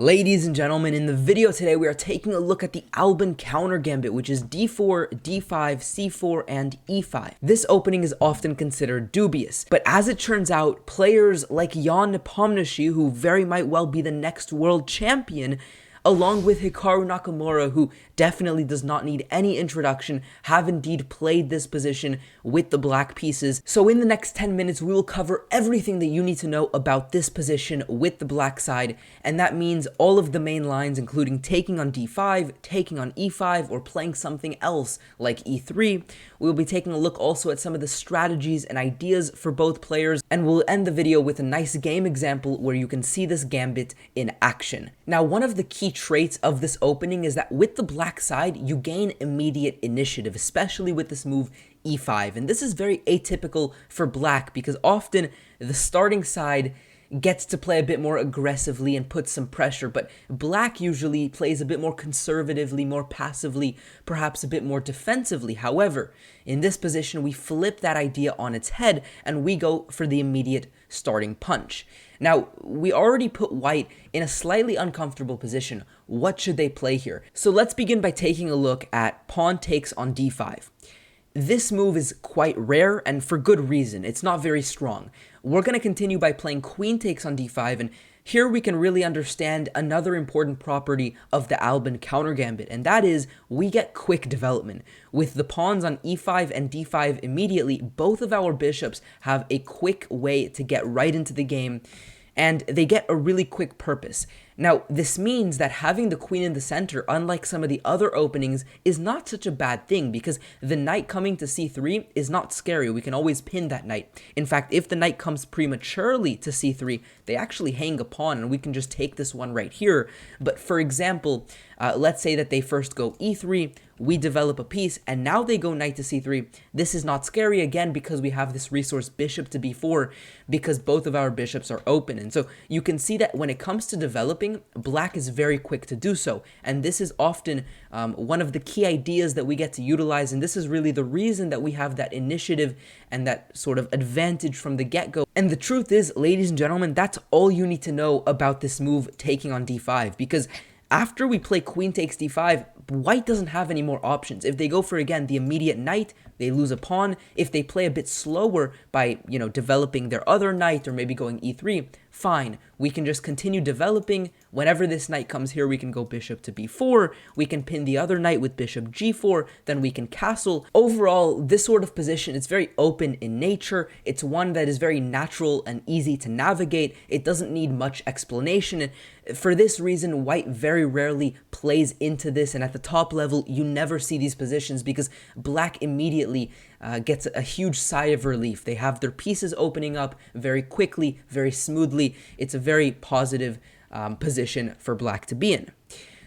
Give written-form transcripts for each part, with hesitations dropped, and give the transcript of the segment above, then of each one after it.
Ladies and gentlemen, in the video today we are taking a look at the Albin Countergambit, which is d4, d5, c4, and e5. This opening is often considered dubious, but as it turns out, players like Jan Nepomniachtchi, who very might well be the next world champion, along with Hikaru Nakamura, who definitely does not need any introduction, have indeed played this position with the black pieces. So in the next 10 minutes, we will cover everything that you need to know about this position with the black side, and that means all of the main lines, including taking on d5, taking on e5, or playing something else like e3. We will be taking a look also at some of the strategies and ideas for both players, and we'll end the video with a nice game example where you can see this gambit in action. Now, one of the key traits of this opening is that with the black side, you gain immediate initiative, especially with this move e5. And this is very atypical for black because often the starting side gets to play a bit more aggressively and put some pressure, but black usually plays a bit more conservatively, more passively, perhaps a bit more defensively. However, in this position, we flip that idea on its head and we go for the immediate starting punch. Now, we already put white in a slightly uncomfortable position. What should they play here? So let's begin by taking a look at pawn takes on d5. This move is quite rare and for good reason. It's not very strong. We're going to continue by playing queen takes on d5, and here we can really understand another important property of the Albin Countergambit, and that is we get quick development. With the pawns on e5 and d5 immediately, both of our bishops have a quick way to get right into the game, and they get a really quick purpose. Now, this means that having the queen in the center, unlike some of the other openings, is not such a bad thing because the knight coming to c3 is not scary. We can always pin that knight. In fact, if the knight comes prematurely to c3, they actually hang a pawn and we can just take this one right here. But for example, let's say that they first go e3, we develop a piece, and now they go knight to c3. This is not scary again because we have this resource bishop to b4 because both of our bishops are open. And so you can see that when it comes to developing, black is very quick to do so. And this is often one of the key ideas that we get to utilize. And this is really the reason that we have that initiative and that sort of advantage from the get-go. And the truth is, ladies and gentlemen, that's all you need to know about this move taking on d5, because after we play queen takes d5, white doesn't have any more options. If they go for, again, the immediate knight, they lose a pawn. If they play a bit slower by, developing their other knight or maybe going e3, fine. We can just continue developing. Whenever this knight comes here, we can go bishop to b4. We can pin the other knight with bishop g4. Then we can castle. Overall, this sort of position is very open in nature. It's one that is very natural and easy to navigate. It doesn't need much explanation. And for this reason, white very rarely plays into this. And at the top level, you never see these positions because black immediately gets a huge sigh of relief. They have their pieces opening up very quickly, very smoothly. It's a very positive position for black to be in.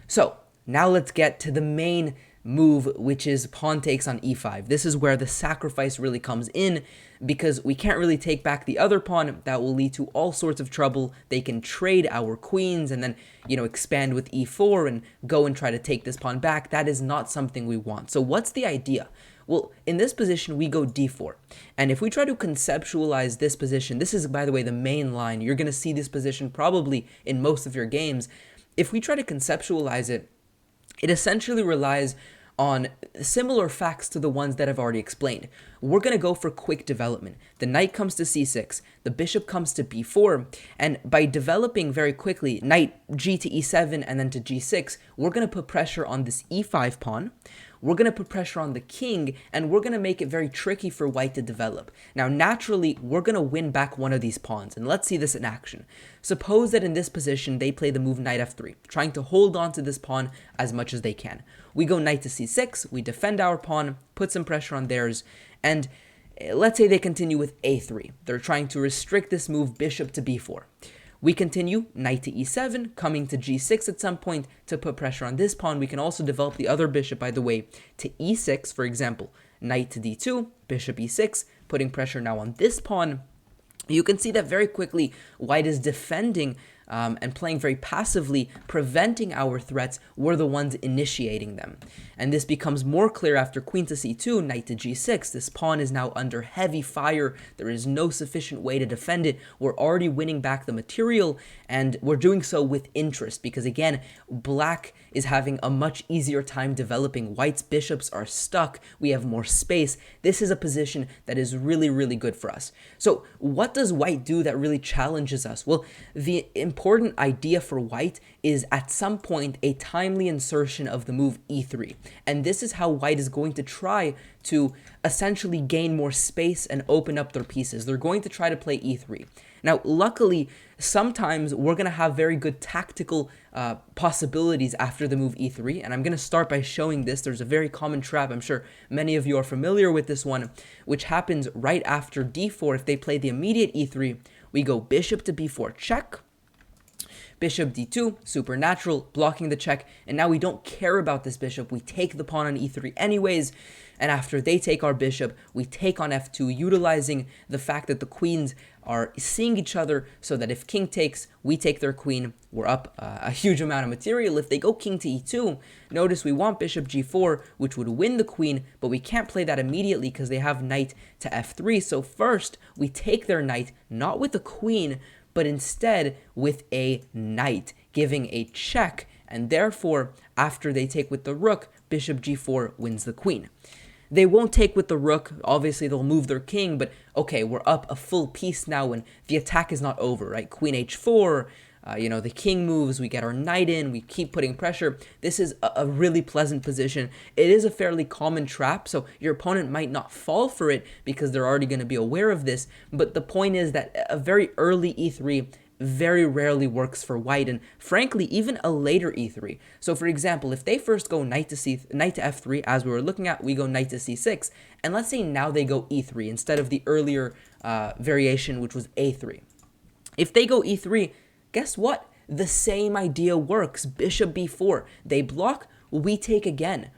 So now let's get to the main move, which is pawn takes on e5. This is where the sacrifice really comes in because we can't really take back the other pawn. That will lead to all sorts of trouble. They can trade our queens and then, expand with e4 and go and try to take this pawn back. That is not something we want. So what's the idea? Well, in this position, we go d4. And if we try to conceptualize this position, this is, by the way, the main line. You're going to see this position probably in most of your games. If we try to conceptualize it, it essentially relies on similar facts to the ones that I've already explained. We're going to go for quick development. The knight comes to c6, the bishop comes to b4, and by developing very quickly, knight g to e7 and then to g6, we're going to put pressure on this e5 pawn. We're going to put pressure on the king, and we're going to make it very tricky for white to develop. Now, naturally, we're going to win back one of these pawns, and let's see this in action. Suppose that in this position, they play the move knight f3, trying to hold on to this pawn as much as they can. We go knight to c6, we defend our pawn, put some pressure on theirs, and let's say they continue with a3. They're trying to restrict this move bishop to b4. We continue, knight to e7, coming to g6 at some point to put pressure on this pawn. We can also develop the other bishop, by the way, to e6, for example, knight to d2, bishop e6, putting pressure now on this pawn. You can see that very quickly white is defending and playing very passively, preventing our threats, were the ones initiating them. And this becomes more clear after queen to c2, knight to g6. This pawn is now under heavy fire. There is no sufficient way to defend it. We're already winning back the material, and we're doing so with interest because, again, black is having a much easier time developing. White's bishops are stuck. We have more space. This is a position that is really, really good for us. So what does white do that really challenges us? Well, the important idea for white is at some point a timely insertion of the move e3. And this is how white is going to try to essentially gain more space and open up their pieces. They're going to try to play e3. Now, luckily, sometimes we're going to have very good tactical possibilities after the move e3, and I'm going to start by showing this. There's a very common trap, I'm sure many of you are familiar with this one, which happens right after d4. If they play the immediate e3, we go bishop to b4 check, bishop d2, supernatural, blocking the check, and now we don't care about this bishop. We take the pawn on e3 anyways, and after they take our bishop, we take on f2, utilizing the fact that the queens are seeing each other, so that if king takes, we take their queen, we're up a huge amount of material. If they go king to e2, notice we want bishop g4, which would win the queen, but we can't play that immediately because they have knight to f3. So first, we take their knight, not with the queen, but instead with a knight, giving a check, and therefore, after they take with the rook, bishop g4 wins the queen. They won't take with the rook, obviously they'll move their king, but okay, we're up a full piece now and the attack is not over, right? Queen h4, the king moves, we get our knight in, we keep putting pressure. This is a really pleasant position. It is a fairly common trap, so your opponent might not fall for it because they're already going to be aware of this, but the point is that a very early e3 very rarely works for white, and frankly, even a later e3. So for example, if they first go knight to f3, as we were looking at, we go knight to c6, and let's say now they go e3 instead of the earlier variation, which was a3. If they go e3, guess what? The same idea works. Bishop b4. They block, we take again.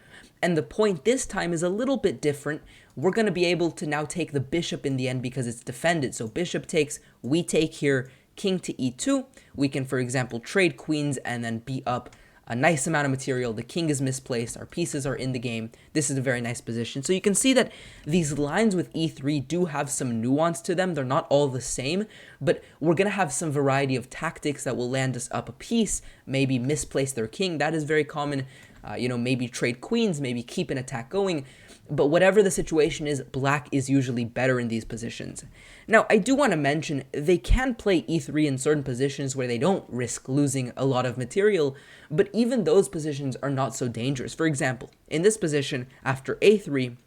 And the point this time is a little bit different. We're going to be able to now take the bishop in the end because it's defended. So bishop takes, we take here, king to e2. We can, for example, trade queens and then be up a nice amount of material. The king is misplaced. Our pieces are in the game. This is a very nice position. So you can see that these lines with e3 do have some nuance to them. They're not all the same, but we're going to have some variety of tactics that will land us up a piece, maybe misplace their king. That is very common. Maybe trade queens, maybe keep an attack going. But whatever the situation is, black is usually better in these positions. Now, I do want to mention they can play e3 in certain positions where they don't risk losing a lot of material, but even those positions are not so dangerous. For example, in this position, after a3,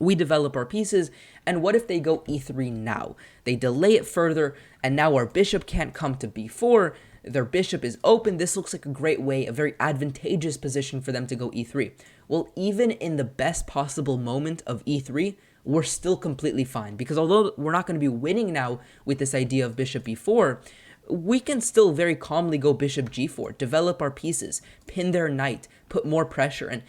we develop our pieces, and what if they go e3 now? They delay it further, and now our bishop can't come to b4, their bishop is open. This looks like a great way, a very advantageous position for them to go e3. Well, even in the best possible moment of e3, we're still completely fine, because although we're not going to be winning now with this idea of bishop e4, we can still very calmly go bishop g4, develop our pieces, pin their knight, put more pressure, and,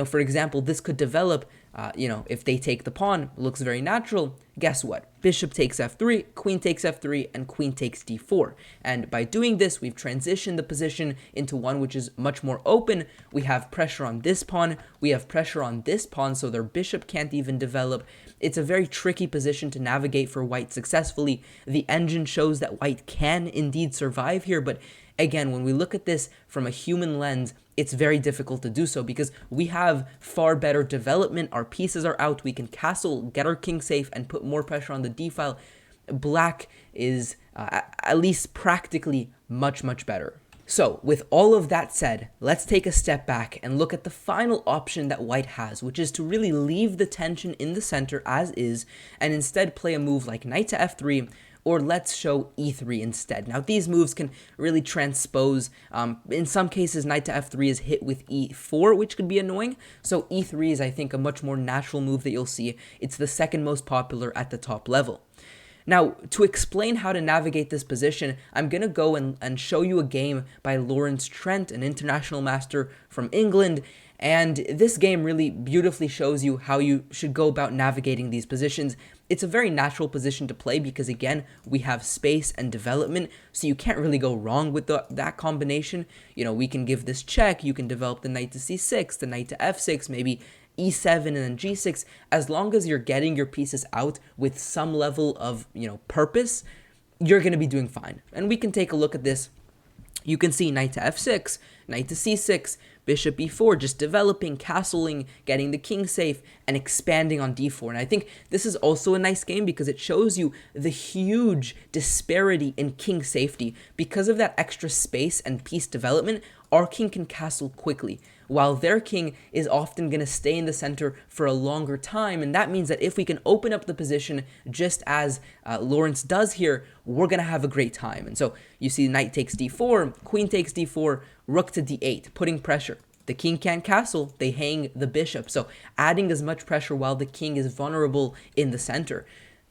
for example, this could develop, if they take the pawn, looks very natural. Guess what? Bishop takes f3, queen takes f3, and queen takes d4. And by doing this, we've transitioned the position into one which is much more open. We have pressure on this pawn, we have pressure on this pawn, so their bishop can't even develop. It's a very tricky position to navigate for white successfully. The engine shows that white can indeed survive here, but again, when we look at this from a human lens, it's very difficult to do so because we have far better development. Our pieces are out. We can castle, get our king safe, and put more pressure on the d-file. Black is, at least practically, much, much better. So, with all of that said, let's take a step back and look at the final option that white has, which is to really leave the tension in the center as is, and instead play a move like knight to f3, or let's show e3 instead. Now, these moves can really transpose. In some cases, knight to f3 is hit with e4, which could be annoying. So e3 is, I think, a much more natural move that you'll see. It's the second most popular at the top level. Now, to explain how to navigate this position, I'm going to go and show you a game by Lawrence Trent, an international master from England. And this game really beautifully shows you how you should go about navigating these positions. It's a very natural position to play because, again, we have space and development, so you can't really go wrong with that combination. You know, we can give this check, you can develop the knight to c6, the knight to f6, maybe e7 and then g6. As long as you're getting your pieces out with some level of, purpose, you're going to be doing fine. And we can take a look at this. You can see knight to f6, knight to c6, bishop e4, just developing, castling, getting the king safe, and expanding on d4. And I think this is also a nice game because it shows you the huge disparity in king safety. Because of that extra space and piece development, our king can castle quickly, while their king is often going to stay in the center for a longer time. And that means that if we can open up the position just as Lawrence does here, we're going to have a great time. And so you see knight takes d4, queen takes d4, rook to d8, putting pressure. The king can't castle, they hang the bishop. So adding as much pressure while the king is vulnerable in the center.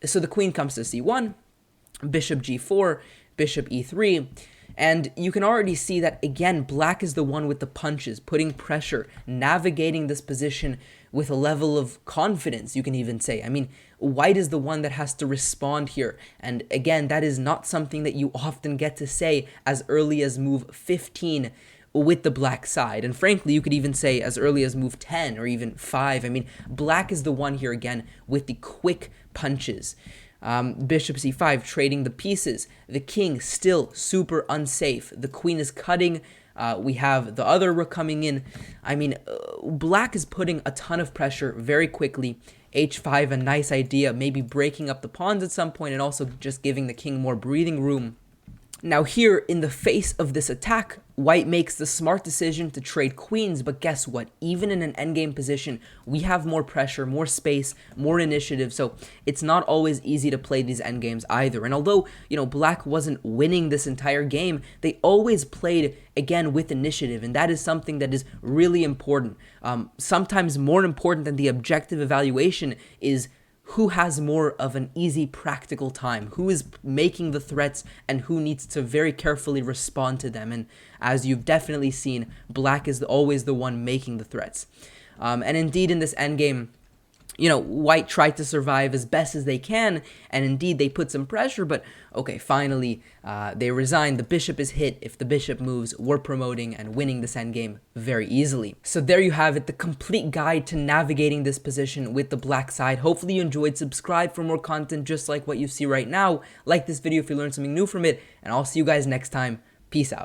So the queen comes to c1, bishop g4, bishop e3. And you can already see that, again, black is the one with the punches, putting pressure, navigating this position with a level of confidence, you can even say. I mean, white is the one that has to respond here. And again, that is not something that you often get to say as early as move 15 with the black side. And frankly, you could even say as early as move 10 or even 5. I mean, black is the one here, again, with the quick punches. Bishop c5, trading the pieces. The king still super unsafe. The queen is cutting. We have the other rook coming in. I mean, black is putting a ton of pressure very quickly. h5, a nice idea, maybe breaking up the pawns at some point and also just giving the king more breathing room. Now here, in the face of this attack, white makes the smart decision to trade queens, but guess what? Even in an endgame position, we have more pressure, more space, more initiative, so it's not always easy to play these endgames either. And although, black wasn't winning this entire game, they always played, again, with initiative, and that is something that is really important. Sometimes more important than the objective evaluation is who has more of an easy practical time, who is making the threats, and who needs to very carefully respond to them. And as you've definitely seen, black is always the one making the threats. And indeed, in this endgame, white tried to survive as best as they can, and indeed they put some pressure, but okay, finally they resigned. The bishop is hit. If the bishop moves, we're promoting and winning this endgame very easily. So there you have it, the complete guide to navigating this position with the black side. Hopefully you enjoyed. Subscribe for more content just like what you see right now. Like this video if you learned something new from it, and I'll see you guys next time. Peace out.